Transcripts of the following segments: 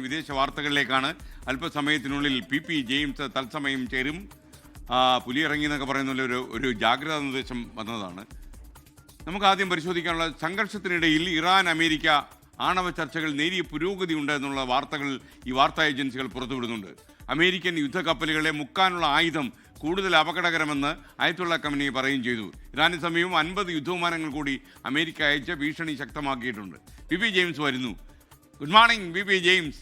വിദേശ വാർത്തകളിലേക്കാണ്. അല്പസമയത്തിനുള്ളിൽ P James തത്സമയം ചേരും. പുലി ഇറങ്ങി എന്നൊക്കെ പറയുന്ന ഒരു ജാഗ്രതാ നിർദ്ദേശം വന്നതാണ്. നമുക്ക് ആദ്യം പരിശോധിക്കാനുള്ള സംഘർഷത്തിനിടയിൽ ഇറാൻ അമേരിക്ക ആണവ ചർച്ചകൾ നേരിയ പുരോഗതി ഉണ്ട് എന്നുള്ള വാർത്തകൾ ഈ വാർത്താ ഏജൻസികൾ പുറത്തുവിടുന്നുണ്ട്. അമേരിക്കൻ യുദ്ധക്കപ്പലുകളെ മുക്കാനുള്ള ആയുധം കൂടുതൽ അപകടകരമെന്ന് അയത്തുള്ള ഖമനേയി പറയുകയും ചെയ്തു. ഇറാന് സമീപം 50 യുദ്ധവിമാനങ്ങൾ കൂടി അമേരിക്ക അയച്ച ഭീഷണി ശക്തമാക്കിയിട്ടുണ്ട്. പി ജെയിംസ് വരുന്നു. Good morning P James.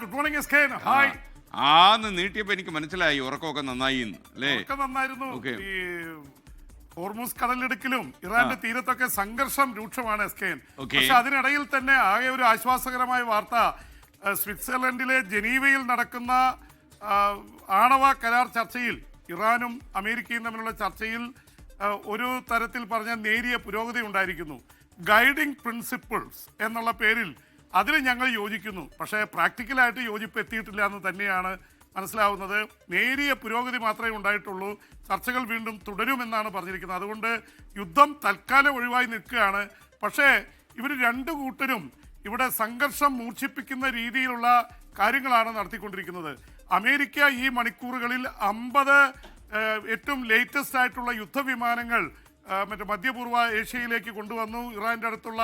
Good morning S K. Hi. ആന്ന് നീട്ടിയപ്പോൾ എനിക്ക് മനസ്സിലായി ഉറക്കമൊക്കെ നന്നായി അല്ലേ? നന്നായിരുന്നു. ഈ ഹോർമൂസ് കടലിടുക്കിലും ഇറാന്റെ തീരത്തൊക്കെ സംഘർഷം രൂക്ഷമാണ് എസ് കെ. പക്ഷെ അതിനിടയിൽ തന്നെ ആകെ ഒരു ആശ്വാസകരമായ വാർത്ത, സ്വിറ്റ്സർലൻഡിലെ ജനീവയിൽ നടക്കുന്ന ആണവ കരാർ ചർച്ചയിൽ ഇറാനും അമേരിക്കയും തമ്മിലുള്ള ചർച്ചയിൽ ഒരു തരത്തിൽ പറഞ്ഞ നേരിയ പുരോഗതി ഉണ്ടായിരിക്കുന്നു. ഗൈഡിംഗ് പ്രിൻസിപ്പിൾസ് എന്നുള്ള പേരിൽ അതിൽ ഞങ്ങൾ യോജിക്കുന്നു. പക്ഷേ പ്രാക്ടിക്കലായിട്ട് യോജിപ്പ് എത്തിയിട്ടില്ല എന്ന് തന്നെയാണ് മനസ്സിലാവുന്നത്. നേരിയ പുരോഗതി മാത്രമേ ഉണ്ടായിട്ടുള്ളൂ. ചർച്ചകൾ വീണ്ടും തുടരുമെന്നാണ് പറഞ്ഞിരിക്കുന്നത്. അതുകൊണ്ട് യുദ്ധം തൽക്കാലം ഒഴിവായി നിൽക്കുകയാണ്. പക്ഷേ ഇവർ രണ്ടു കൂട്ടരും ഇവിടെ സംഘർഷം മൂർച്ഛിപ്പിക്കുന്ന രീതിയിലുള്ള കാര്യങ്ങളാണ് നടത്തിക്കൊണ്ടിരിക്കുന്നത്. അമേരിക്ക ഈ മണിക്കൂറുകളിൽ 50 ഏറ്റവും ലേറ്റസ്റ്റ് ആയിട്ടുള്ള യുദ്ധവിമാനങ്ങൾ മധ്യപൂർവ്വ ഏഷ്യയിലേക്ക് കൊണ്ടുവന്നു. ഇറാന്റെ അടുത്തുള്ള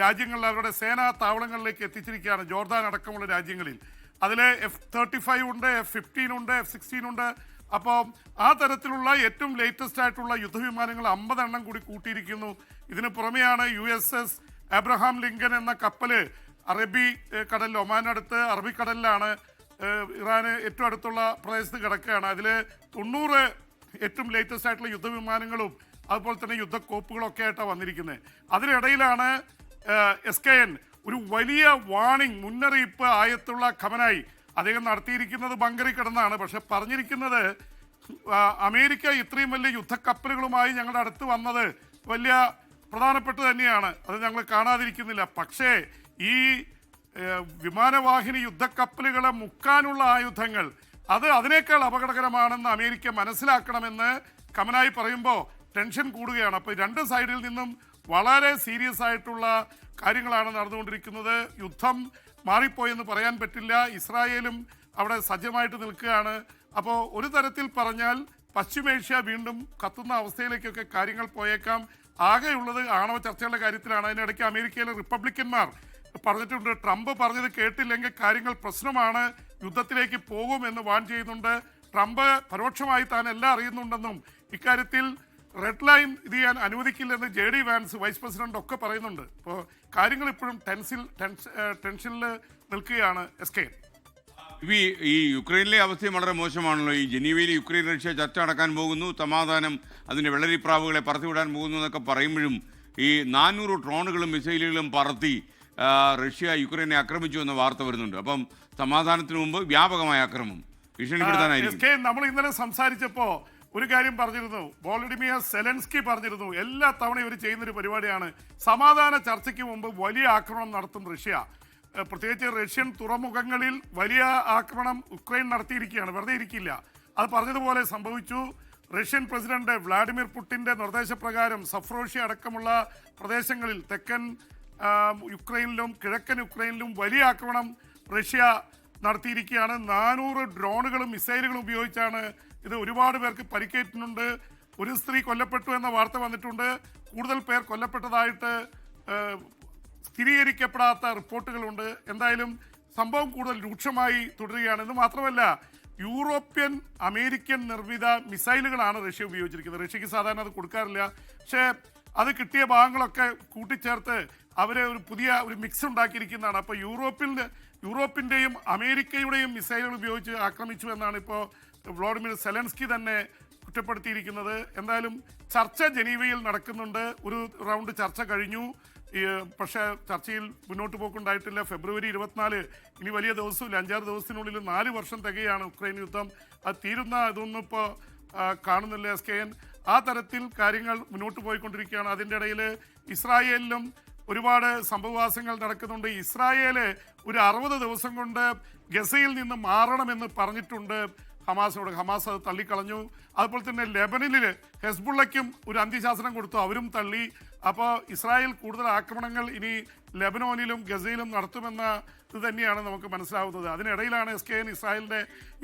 രാജ്യങ്ങളിൽ അവരുടെ സേനാ താവളങ്ങളിലേക്ക് എത്തിച്ചിരിക്കുകയാണ്, ജോർദാൻ അടക്കമുള്ള രാജ്യങ്ങളിൽ. അതിൽ F-35 ഉണ്ട്, F-15 ഉണ്ട്, F-16 ഉണ്ട്. അപ്പോൾ ആ തരത്തിലുള്ള ഏറ്റവും ലേറ്റസ്റ്റ് ആയിട്ടുള്ള യുദ്ധവിമാനങ്ങൾ 50 എണ്ണം കൂടി കൂട്ടിയിരിക്കുന്നു. ഇതിന് പുറമെയാണ് USS അബ്രഹാം ലിങ്കൻ എന്ന കപ്പല് അറബി കടലിൽ, ഒമാനടുത്ത് അറബിക്കടലിലാണ് ഇറാന് ഏറ്റവും അടുത്തുള്ള പ്രദേശത്ത് കിടക്കുകയാണ്. അതിൽ 90 ഏറ്റവും ലേറ്റസ്റ്റ് ആയിട്ടുള്ള യുദ്ധവിമാനങ്ങളും അതുപോലെ തന്നെ യുദ്ധക്കോപ്പുകളൊക്കെ ആയിട്ടാണ് വന്നിരിക്കുന്നത്. അതിനിടയിലാണ് SKN ഒരു വലിയ വാണിംഗ്, മുന്നറിയിപ്പ് ആയത്തുള്ള ഖമനായി അദ്ദേഹം നടത്തിയിരിക്കുന്നത് ബങ്കറിൽ കിടന്നാണ്. പക്ഷെ പറഞ്ഞിരിക്കുന്നത് അമേരിക്ക ഇത്രയും വലിയ യുദ്ധക്കപ്പലുകളുമായി ഞങ്ങളുടെ അടുത്ത് വന്നത് വലിയ പ്രധാനപ്പെട്ട തന്നെയാണ്, അത് ഞങ്ങൾ കാണാതിരിക്കുന്നില്ല. പക്ഷേ ഈ വിമാനവാഹിനി യുദ്ധക്കപ്പലുകളെ മുക്കാനുള്ള ആയുധങ്ങൾ അതിനേക്കാൾ അപകടകരമാണെന്ന് അമേരിക്ക മനസ്സിലാക്കണമെന്ന് ഖമനായി പറയുമ്പോൾ ടെൻഷൻ കൂടുകയാണ്. അപ്പോൾ രണ്ട് സൈഡിൽ നിന്നും വളരെ സീരിയസ് ആയിട്ടുള്ള കാര്യങ്ങളാണ് നടന്നുകൊണ്ടിരിക്കുന്നത്. യുദ്ധം മാറിപ്പോയെന്ന് പറയാൻ പറ്റില്ല. ഇസ്രായേലും അവിടെ സജ്ജമായിട്ട് നിൽക്കുകയാണ്. അപ്പോൾ ഒരു തരത്തിൽ പറഞ്ഞാൽ പശ്ചിമേഷ്യ വീണ്ടും കത്തുന്ന അവസ്ഥയിലേക്കൊക്കെ കാര്യങ്ങൾ പോയേക്കാം. ആകെയുള്ളത് ആണവ ചർച്ചകളുടെ കാര്യത്തിലാണ്. അതിനിടയ്ക്ക് അമേരിക്കയിലെ റിപ്പബ്ലിക്കന്മാർ പറഞ്ഞിട്ടുണ്ട്, ട്രംപ് പറഞ്ഞത് കേട്ടില്ലെങ്കിൽ കാര്യങ്ങൾ പ്രശ്നമാണ്, യുദ്ധത്തിലേക്ക് പോകുമെന്ന് വാൺ ചെയ്യുന്നുണ്ട്. ട്രംപ് പരോക്ഷമായി താൻ എല്ലാം അറിയുന്നുണ്ടെന്നും ഇക്കാര്യത്തിൽ റെഡ് ലൈൻ ഇത് ചെയ്യാൻ അനുവദിക്കില്ലെന്ന് JD വാൻസ് വൈസ് പ്രസിഡന്റ് ഒക്കെ പറയുന്നുണ്ട്. അപ്പോൾ കാര്യങ്ങൾ ഇപ്പോഴും ടെൻഷനിൽ നിൽക്കുകയാണ് എസ് കെ. ഈ യുക്രൈനിലെ അവസ്ഥയും വളരെ മോശമാണല്ലോ. ഈ ജനീവയിൽ യുക്രൈൻ റഷ്യ ചർച്ച നടക്കാൻ പോകുന്നു, സമാധാനം അതിൻ്റെ വെള്ളരിപ്രാവുകളെ പറത്തിവിടാൻ പോകുന്നു എന്നൊക്കെ പറയുമ്പോഴും ഈ 400 ഡ്രോണുകളും മിസൈലുകളും പറത്തി റഷ്യ യുക്രൈനെ ആക്രമിച്ചു എന്ന വാർത്ത വരുന്നുണ്ട്. അപ്പം സമാധാനത്തിന് മുമ്പ് വ്യാപകമായ ആക്രമണം ഭീഷണിപ്പെടുത്താനായിരിക്കും. നമ്മൾ ഇന്നലെ സംസാരിച്ചപ്പോൾ ഒരു കാര്യം പറഞ്ഞിരുന്നു, വോളഡിമിയർ സെലൻസ്കി പറഞ്ഞിരുന്നു, എല്ലാ തവണയും ഇവർ ചെയ്യുന്നൊരു പരിപാടിയാണ്, സമാധാന ചർച്ചയ്ക്ക് മുമ്പ് വലിയ ആക്രമണം നടത്തും റഷ്യ. പ്രത്യേകിച്ച് റഷ്യൻ തുറമുഖങ്ങളിൽ വലിയ ആക്രമണം ഉക്രൈൻ നടത്തിയിരിക്കുകയാണ്, വെറുതെ ഇരിക്കില്ല. അത് പറഞ്ഞതുപോലെ സംഭവിച്ചു. റഷ്യൻ പ്രസിഡന്റ് വ്ളാഡിമിർ പുടിന്റെ നിർദ്ദേശപ്രകാരം സഫ്രോഷ്യ അടക്കമുള്ള പ്രദേശങ്ങളിൽ തെക്കൻ യുക്രൈനിലും കിഴക്കൻ യുക്രൈനിലും വലിയ ആക്രമണം റഷ്യ നടത്തിയിരിക്കുകയാണ്. 400 ഡ്രോണുകളും മിസൈലുകളും ഉപയോഗിച്ചാണ് ഇത്. ഒരുപാട് പേർക്ക് പരിക്കേറ്റിട്ടുണ്ട്. ഒരു സ്ത്രീ കൊല്ലപ്പെട്ടു എന്ന വാർത്ത വന്നിട്ടുണ്ട്. കൂടുതൽ പേർ കൊല്ലപ്പെട്ടതായിട്ട് സ്ഥിരീകരിക്കപ്പെടാത്ത റിപ്പോർട്ടുകളുണ്ട്. എന്തായാലും സംഭവം കൂടുതൽ രൂക്ഷമായി തുടരുകയാണ്. ഇത് മാത്രമല്ല, യൂറോപ്യൻ അമേരിക്കൻ നിർമ്മിത മിസൈലുകളാണ് റഷ്യ ഉപയോഗിച്ചിരിക്കുന്നത്. റഷ്യക്ക് സാധാരണ അത് കൊടുക്കാറില്ല. പക്ഷേ അത് കിട്ടിയ ഭാഗങ്ങളൊക്കെ കൂട്ടിച്ചേർത്ത് അവർ ഒരു പുതിയ മിക്സ് ഉണ്ടാക്കിയിരിക്കുന്നതാണ്. അപ്പോൾ യൂറോപ്പിൻ്റെയും അമേരിക്കയുടെയും മിസൈലുകൾ ഉപയോഗിച്ച് ആക്രമിച്ചു എന്നാണ് ഇപ്പോൾ വ്ളാഡിമിർ സെലൻസ്കി തന്നെ കുറ്റപ്പെടുത്തിയിരിക്കുന്നത്. എന്തായാലും ചർച്ച ജനീവയിൽ നടക്കുന്നുണ്ട്. ഒരു റൗണ്ട് ചർച്ച കഴിഞ്ഞു. പക്ഷേ ചർച്ചയിൽ മുന്നോട്ട് പോക്കുണ്ടായിട്ടില്ല. ഫെബ്രുവരി 24 ഇനി വലിയ ദിവസമില്ല, 5-6 ദിവസത്തിനുള്ളിൽ 4 വർഷം തികയാണ് ഉക്രൈൻ യുദ്ധം. അത് തീരുന്ന ഇതൊന്നും ഇപ്പോൾ കാണുന്നില്ല SKN. ആ തരത്തിൽ കാര്യങ്ങൾ മുന്നോട്ട് പോയിക്കൊണ്ടിരിക്കുകയാണ്. അതിൻ്റെ ഇടയിൽ ഇസ്രായേലിലും ഒരുപാട് സംഭവവാസങ്ങൾ നടക്കുന്നുണ്ട്. ഇസ്രായേൽ ഒരു 60 ദിവസം കൊണ്ട് ഗസയിൽ നിന്ന് മാറണമെന്ന് പറഞ്ഞിട്ടുണ്ട് ഹമാസിനോട്. ഹമാസ് അത് തള്ളിക്കളഞ്ഞു. അതുപോലെ തന്നെ ലെബനനിൽ ഹെസ്ബുള്ളയ്ക്കും ഒരു അന്ത്യശാസനം കൊടുത്തു, അവരും തള്ളി. അപ്പോൾ ഇസ്രായേൽ കൂടുതൽ ആക്രമണങ്ങൾ ഇനി ലെബനോനിലും ഗസയിലും നടത്തുമെന്ന ഇത് തന്നെയാണ് നമുക്ക് മനസ്സിലാവുന്നത്. അതിനിടയിലാണ് SKN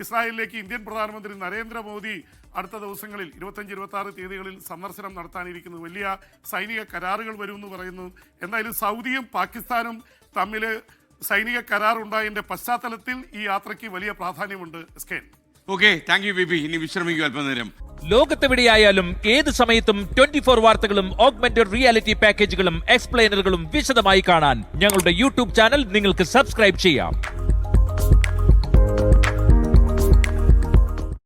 ഇസ്രായേലിലേക്ക് ഇന്ത്യൻ പ്രധാനമന്ത്രി നരേന്ദ്രമോദി അടുത്ത ദിവസങ്ങളിൽ 25-26 തീയതികളിൽ സന്ദർശനം നടത്താനിരിക്കുന്നത്. വലിയ സൈനിക കരാറുകൾ വരുമെന്ന് പറയുന്നു. എന്തായാലും സൗദിയും പാകിസ്ഥാനും തമ്മിൽ സൈനിക കരാർ ഉണ്ടായതിന്റെ പശ്ചാത്തലത്തിൽ ഈ യാത്രയ്ക്ക് വലിയ പ്രാധാന്യമുണ്ട്. SKN. Okay, thank you BP. ഇനി വിശ്രമിക്കുക അല്പനേരം. ലോകത്തെവിടെയായാലും ഏത് സമയത്തും 24 വാർത്തകളും ഓഗ്മെന്റഡ് റിയാലിറ്റി പാക്കേജുകളും എക്സ്പ്ലെയിനറുകളും വിശദമായി കാണാൻ ഞങ്ങളുടെ യൂട്യൂബ് ചാനൽ നിങ്ങൾക്ക് സബ്സ്ക്രൈബ് ചെയ്യാം.